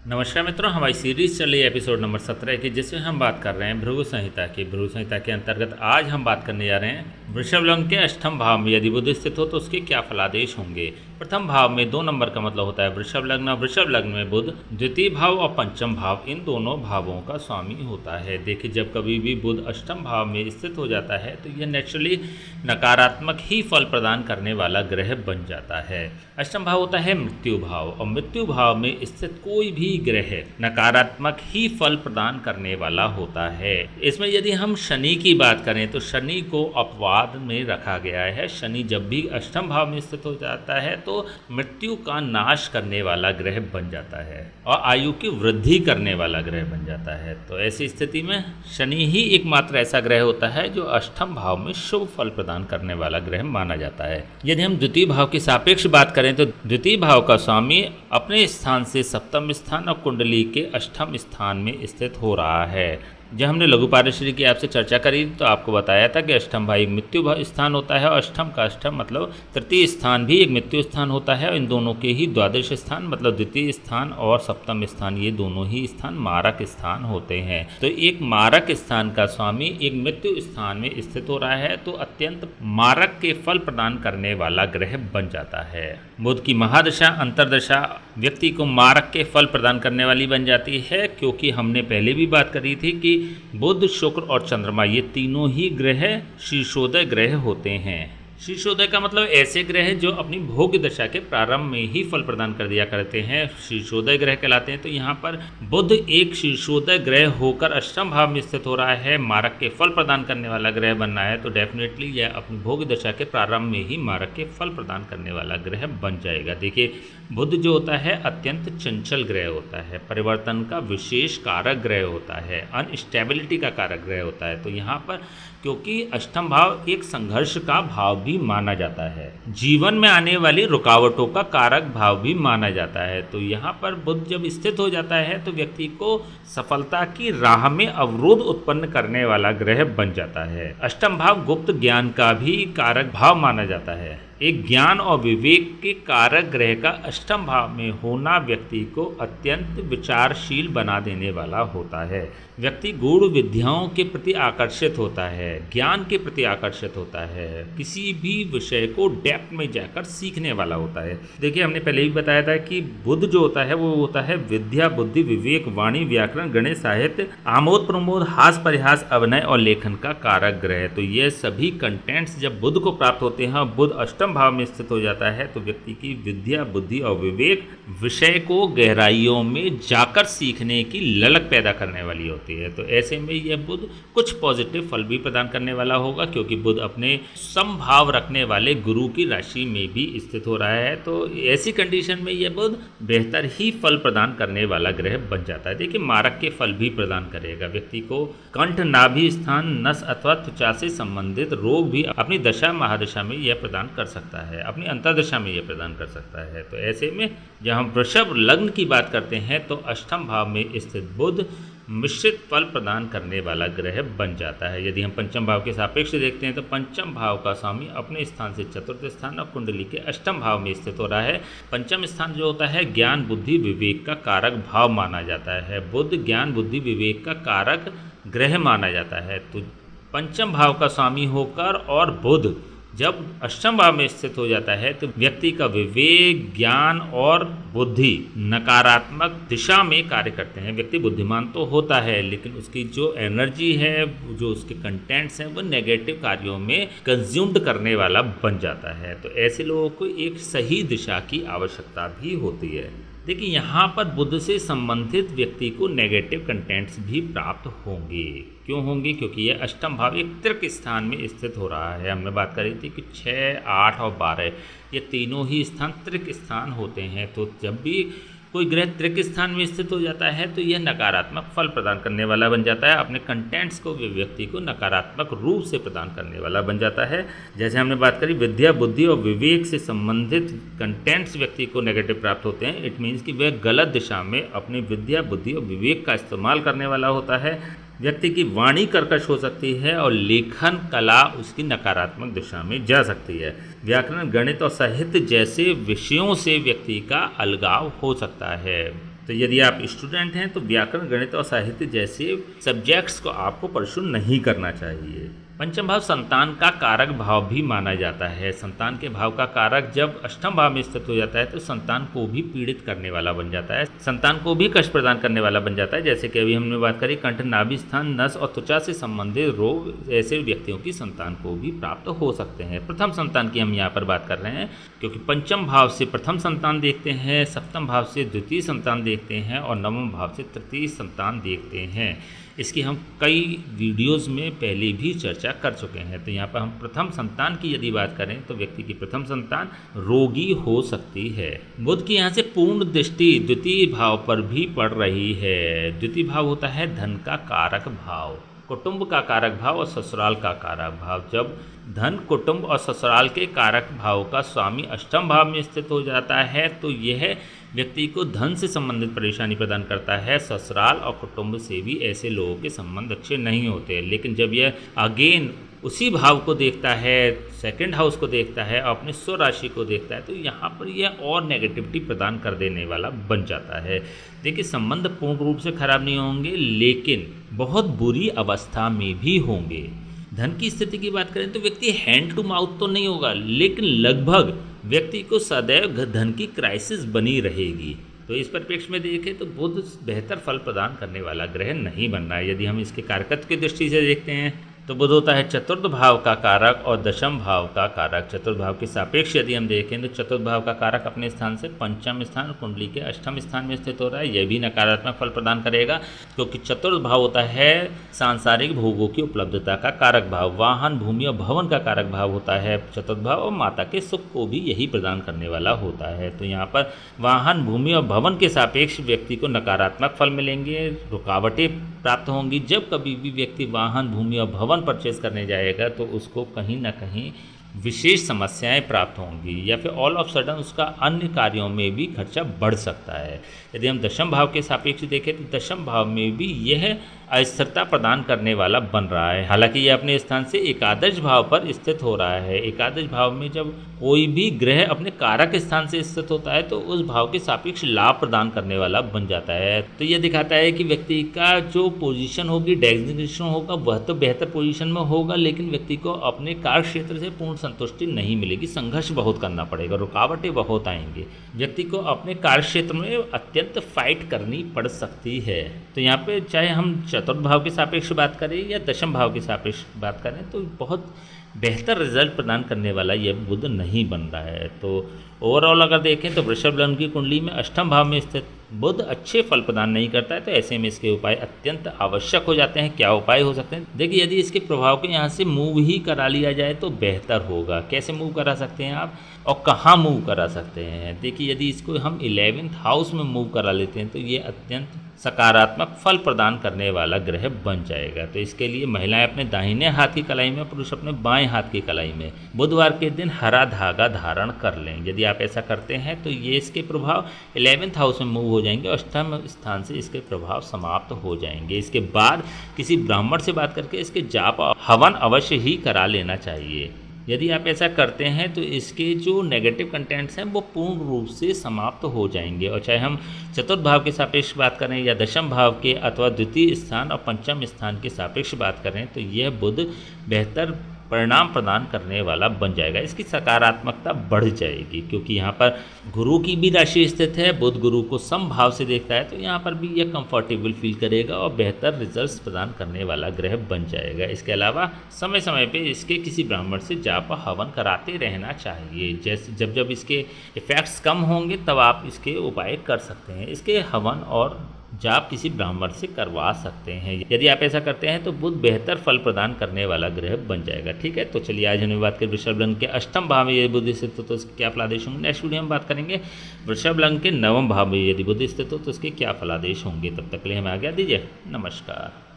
नमस्कार मित्रों, हमारी सीरीज चल रही है एपिसोड नंबर 17 की, जिसमें हम बात कर रहे हैं भृगु संहिता की। भृगु संहिता के अंतर्गत आज हम बात करने जा रहे हैं वृषभ लग्न के अष्टम भाव में यदि बुध स्थित हो तो उसके क्या फलादेश होंगे। प्रथम भाव में 2 नंबर का मतलब होता है वृषभ लग्न। वृषभ लग्न में बुध द्वितीय भाव और पंचम भाव इन दोनों भावों का स्वामी होता है। देखिए, जब कभी भी बुध अष्टम भाव में स्थित हो जाता है तो यह नेचुरली नकारात्मक ही फल प्रदान करने वाला ग्रह बन जाता है। अष्टम भाव होता है मृत्यु भाव, और मृत्यु भाव में स्थित कोई भी ग्रह नकारात्मक ही फल प्रदान करने वाला होता है। इसमें यदि हम शनि की बात करें तो शनि को अपवाद में रखा गया है। शनि जब भी अष्टम भाव में स्थित हो जाता है तो मृत्यु का नाश करने वाला ग्रह बन जाता है और आयु की वृद्धि करने वाला ग्रह बन जाता है। तो ऐसी स्थिति में शनि ही एकमात्र ऐसा ग्रह होता है जो अष्टम भाव में शुभ फल प्रदान करने वाला ग्रह माना जाता है। यदि हम द्वितीय भाव की सापेक्ष बात करें तो द्वितीय भाव का स्वामी अपने स्थान से सप्तम स्थान और कुंडली के अष्टम स्थान में स्थित हो रहा है। जब हमने लघु पारेषरी की आपसे चर्चा करी तो आपको बताया था कि अष्टम भाव एक मृत्यु स्थान होता है और अष्टम का अष्टम मतलब तृतीय स्थान भी एक मृत्यु स्थान होता है। इन दोनों के ही द्वादश स्थान मतलब द्वितीय स्थान और सप्तम स्थान, ये दोनों ही स्थान मारक स्थान होते हैं। तो एक मारक स्थान का स्वामी एक मृत्यु स्थान में स्थित हो रहा है तो अत्यंत मारक के फल प्रदान करने वाला ग्रह बन जाता है। बुध की महादशा अंतरदशा व्यक्ति को मारक के फल प्रदान करने वाली बन जाती है, क्योंकि हमने पहले भी बात करी थी कि बुध, शुक्र और चंद्रमा ये तीनों ही ग्रह शीर्षोदय ग्रह होते हैं। शीर्षोदय का मतलब ऐसे ग्रह जो अपनी भोग दशा के प्रारंभ में ही फल प्रदान कर दिया करते हैं, शीर्षोदय ग्रह कहलाते हैं। तो यहाँ पर बुध एक शीर्षोदय ग्रह होकर अष्टम भाव में स्थित हो रहा है, मारक के फल प्रदान करने वाला ग्रह बनना है, तो डेफिनेटली यह अपनी भोग दशा के प्रारंभ में ही मारक के फल प्रदान करने वाला ग्रह बन जाएगा। देखिए, बुध जो होता है अत्यंत चंचल ग्रह होता है, परिवर्तन का विशेष कारक ग्रह होता है, अनस्टेबिलिटी का कारक ग्रह होता है। तो यहाँ पर क्योंकि अष्टम भाव एक संघर्ष का भाव भी माना जाता है, जीवन में आने वाली रुकावटों का कारक भाव भी माना जाता है, तो यहाँ पर बुध जब स्थित हो जाता है तो व्यक्ति को सफलता की राह में अवरोध उत्पन्न करने वाला ग्रह बन जाता है। अष्टम भाव गुप्त ज्ञान का भी कारक भाव माना जाता है। एक ज्ञान और विवेक के कारक ग्रह का अष्टम भाव में होना व्यक्ति को अत्यंत विचारशील बना देने वाला होता है। व्यक्ति गूढ़ विद्याओं के प्रति आकर्षित होता है, ज्ञान के प्रति आकर्षित होता है, किसी भी विषय को डेप्थ में जाकर सीखने वाला होता है। देखिए, हमने पहले ही बताया था कि बुध जो होता है वो होता है विद्या, बुद्धि, विवेक, वाणी, व्याकरण, गणित, साहित्य, आमोद प्रमोद, हास परिहास, अभिनय और लेखन का कारक ग्रह। तो ये सभी कंटेंट्स जब बुध को प्राप्त होते हैं, बुध अष्टम भाव में स्थित हो जाता है, तो व्यक्ति की विद्या, बुद्धि और विवेक विषय को गहराइयों में जाकर सीखने की ललक पैदा करने वाली होती है। तो ऐसे में यह बुध कुछ पॉजिटिव फल भी प्रदान करने वाला होगा, क्योंकि बुध अपने समभाव रखने वाले गुरु की राशि में भी स्थित हो रहा है। तो ऐसी कंडीशन में यह बुध बेहतर ही फल प्रदान करने वाला ग्रह बन जाता है। देखिए, मारक के फल भी प्रदान करेगा, व्यक्ति को कंठ, नाभि स्थान, नस अथवा त्वचा से संबंधित रोग भी अपनी दशा महादशा में यह प्रदान कर सकता है, अपनी अंतर्दशा में यह प्रदान कर सकता है। तो ऐसे में जब हम वृषभ लग्न की बात करते हैं तो अष्टम भाव में स्थित बुध मिश्रित फल प्रदान करने वाला ग्रह बन जाता है। यदि हम पंचम भाव के सापेक्ष देखते हैं तो पंचम भाव का स्वामी अपने स्थान से चतुर्थ स्थान और कुंडली के अष्टम भाव में स्थित हो रहा है। पंचम स्थान जो होता है ज्ञान, बुद्धि, विवेक का कारक भाव माना जाता है। बुध ज्ञान, बुद्धि, विवेक का कारक ग्रह माना जाता है। तो पंचम भाव का स्वामी होकर और बुध जब अष्टम भाव में स्थित हो जाता है तो व्यक्ति का विवेक, ज्ञान और बुद्धि नकारात्मक दिशा में कार्य करते हैं। व्यक्ति बुद्धिमान तो होता है, लेकिन उसकी जो एनर्जी है, जो उसके कंटेंट्स हैं, वो नेगेटिव कार्यों में कंज्यूम्ड करने वाला बन जाता है। तो ऐसे लोगों को एक सही दिशा की आवश्यकता भी होती है। देखिए, यहाँ पर बुध से संबंधित व्यक्ति को नेगेटिव कंटेंट्स भी प्राप्त होंगे। क्यों होंगे? क्योंकि यह अष्टम भाव एक त्रिक स्थान में स्थित हो रहा है। हमने बात करी थी कि 6, 8 और 12 ये तीनों ही स्थान त्रिक स्थान होते हैं। तो जब भी कोई ग्रह त्रिक स्थान में स्थित हो जाता है तो यह नकारात्मक फल प्रदान करने वाला बन जाता है, अपने कंटेंट्स को व्यक्ति को नकारात्मक रूप से प्रदान करने वाला बन जाता है। जैसे हमने बात करी विद्या, बुद्धि और विवेक से संबंधित कंटेंट्स व्यक्ति को नेगेटिव प्राप्त होते हैं। इट मीन्स कि वह गलत दिशा में अपनी विद्या, बुद्धि और विवेक का इस्तेमाल करने वाला होता है। व्यक्ति की वाणी कर्कश हो सकती है और लेखन कला उसकी नकारात्मक दिशा में जा सकती है। व्याकरण, गणित और साहित्य जैसे विषयों से व्यक्ति का अलगाव हो सकता है। तो यदि आप स्टूडेंट हैं तो व्याकरण, गणित और साहित्य जैसे सब्जेक्ट्स को आपको परस्यू नहीं करना चाहिए। पंचम भाव संतान का कारक भाव भी माना जाता है। संतान के भाव का कारक जब अष्टम भाव में स्थित हो जाता है तो संतान को भी पीड़ित करने वाला बन जाता है, संतान को भी कष्ट प्रदान करने वाला बन जाता है। जैसे कि अभी हमने बात करी कंठ, नाभि स्थान, नस और त्वचा से संबंधित रोग ऐसे व्यक्तियों की संतान को भी प्राप्त हो सकते हैं। प्रथम संतान की हम यहाँ पर बात कर रहे हैं क्योंकि पंचम भाव से प्रथम संतान देखते हैं, सप्तम भाव से द्वितीय संतान देखते हैं और नवम भाव से तृतीय संतान देखते हैं। इसकी हम कई वीडियोस में पहले भी चर्चा कर चुके हैं। तो यहाँ पर हम प्रथम संतान की यदि बात करें तो व्यक्ति की प्रथम संतान रोगी हो सकती है। बुध की यहाँ से पूर्ण दृष्टि द्वितीय भाव पर भी पड़ रही है। द्वितीय भाव होता है धन का कारक भाव, कुटुंब का कारक भाव और ससुराल का कारक भाव। जब धन, कुटुंब और ससुराल के कारक भाव का स्वामी अष्टम भाव में स्थित हो जाता है तो यह व्यक्ति को धन से संबंधित परेशानी प्रदान करता है। ससुराल और कुटुंब से भी ऐसे लोगों के संबंध अच्छे नहीं होते। लेकिन जब यह अगेन उसी भाव को देखता है, सेकंड हाउस को देखता है और अपने स्व राशि को देखता है तो यहाँ पर यह और नेगेटिविटी प्रदान कर देने वाला बन जाता है। देखिए, संबंध पूर्ण रूप से खराब नहीं होंगे लेकिन बहुत बुरी अवस्था में भी होंगे। धन की स्थिति की बात करें तो व्यक्ति हैंड टू माउथ तो नहीं होगा लेकिन लगभग व्यक्ति को सदैव धन की क्राइसिस बनी रहेगी। तो इस परिप्रेक्ष्य में देखें तो बुध बेहतर फल प्रदान करने वाला ग्रह नहीं बन रहा है। यदि हम इसके कारकत्व की दृष्टि से देखते हैं तो बुध होता है चतुर्थ भाव का कारक और दशम भाव का कारक। चतुर्थ भाव के सापेक्ष यदि हम देखें तो चतुर्थ भाव का कारक अपने स्थान से पंचम स्थान, कुंडली के अष्टम स्थान में स्थित हो रहा है। यह भी नकारात्मक फल प्रदान करेगा क्योंकि चतुर्थ भाव होता है सांसारिक भोगों की उपलब्धता का कारक भाव, वाहन, भूमि और भवन का कारक भाव होता है चतुर्थ भाव, और माता के सुख को भी यही प्रदान करने वाला होता है। तो यहाँ पर वाहन, भूमि और भवन के सापेक्ष व्यक्ति को नकारात्मक फल मिलेंगे, रुकावटें प्राप्त होंगी। जब कभी भी व्यक्ति वाहन, भूमि और भवन परचेज करने जाएगा तो उसको कहीं ना कहीं विशेष समस्याएं प्राप्त होंगी या फिर ऑल ऑफ सडन उसका अन्य कार्यों में भी खर्चा बढ़ सकता है। यदि हम दशम भाव के सापेक्ष देखें तो दशम भाव में भी यह अस्थिरता प्रदान करने वाला बन रहा है। हालांकि यह अपने स्थान से एकादश भाव पर स्थित हो रहा है। एकादश भाव में जब कोई भी ग्रह अपने कारक स्थान से स्थित होता है तो उस भाव के सापेक्ष लाभ प्रदान करने वाला बन जाता है। तो यह दिखाता है कि व्यक्ति का जो पोजीशन होगी, डेजिग्नेशन होगा, वह तो बेहतर पोजीशन में होगा लेकिन व्यक्ति को अपने कार्य क्षेत्र से पूर्ण संतुष्टि नहीं मिलेगी, संघर्ष बहुत करना पड़ेगा, रुकावटें बहुत आएंगी, व्यक्ति को अपने कार्य क्षेत्र में अत्यंत फाइट करनी पड़ सकती है। तो यहाँ पे चाहे हम चतुर्थ भाव के सापेक्ष बात करें या दशम भाव के सापेक्ष बात करें तो बहुत बेहतर रिजल्ट प्रदान करने वाला यह बुध नहीं बन रहा है। तो ओवरऑल अगर देखें तो वृषभ लग्न की कुंडली में अष्टम भाव में स्थित बुध अच्छे फल प्रदान नहीं करता है। तो ऐसे में इसके उपाय अत्यंत आवश्यक हो जाते हैं। क्या उपाय हो सकते हैं? देखिए, यदि इसके प्रभाव को यहाँ से मूव ही करा लिया जाए तो बेहतर होगा। कैसे मूव करा सकते हैं आप और कहाँ मूव करा सकते हैं? देखिए, यदि इसको हम 11th हाउस में मूव करा लेते हैं तो ये अत्यंत सकारात्मक फल प्रदान करने वाला ग्रह बन जाएगा। तो इसके लिए महिलाएं अपने दाहिने हाथ की कलाई में, पुरुष अपने बाएं हाथ की कलाई में बुधवार के दिन हरा धागा धारण कर लें। यदि आप ऐसा करते हैं तो ये इसके प्रभाव 11th हाउस में मूव हो जाएंगे और अष्टम स्थान से इसके प्रभाव समाप्त हो जाएंगे। इसके बाद किसी ब्राह्मण से बात करके इसके जाप हवन अवश्य ही करा लेना चाहिए। यदि आप ऐसा करते हैं तो इसके जो नेगेटिव कंटेंट्स हैं वो पूर्ण रूप से समाप्त हो जाएंगे। और चाहे हम चतुर्थ भाव के सापेक्ष बात करें या दशम भाव के अथवा द्वितीय स्थान और पंचम स्थान के सापेक्ष बात करें तो यह बुध बेहतर परिणाम प्रदान करने वाला बन जाएगा। इसकी सकारात्मकता बढ़ जाएगी क्योंकि यहाँ पर गुरु की भी राशि स्थित है। बुध गुरु को समभाव से देखता है तो यहाँ पर भी यह कंफर्टेबल फील करेगा और बेहतर रिजल्ट्स प्रदान करने वाला ग्रह बन जाएगा। इसके अलावा समय समय पे इसके किसी ब्राह्मण से जाप हवन कराते रहना चाहिए। जैसे जब जब इसके इफ़ेक्ट्स कम होंगे तब आप इसके उपाय कर सकते हैं। इसके हवन और जाप किसी ब्राह्मण से करवा सकते हैं। यदि आप ऐसा करते हैं तो बुध बेहतर फल प्रदान करने वाला ग्रह बन जाएगा। ठीक है, तो चलिए आज हमने बात करें वृषभ लग्न के अष्टम भाव में यदि बुध स्थित हो तो उसके क्या फलादेश होंगे। नेक्स्ट वीडियो में बात करेंगे वृषभ लग्न के नवम भाव में यदि बुध स्थित हो तो उसके क्या फलादेश होंगे। तब तक के लिए हमें आज्ञा दीजिए। नमस्कार।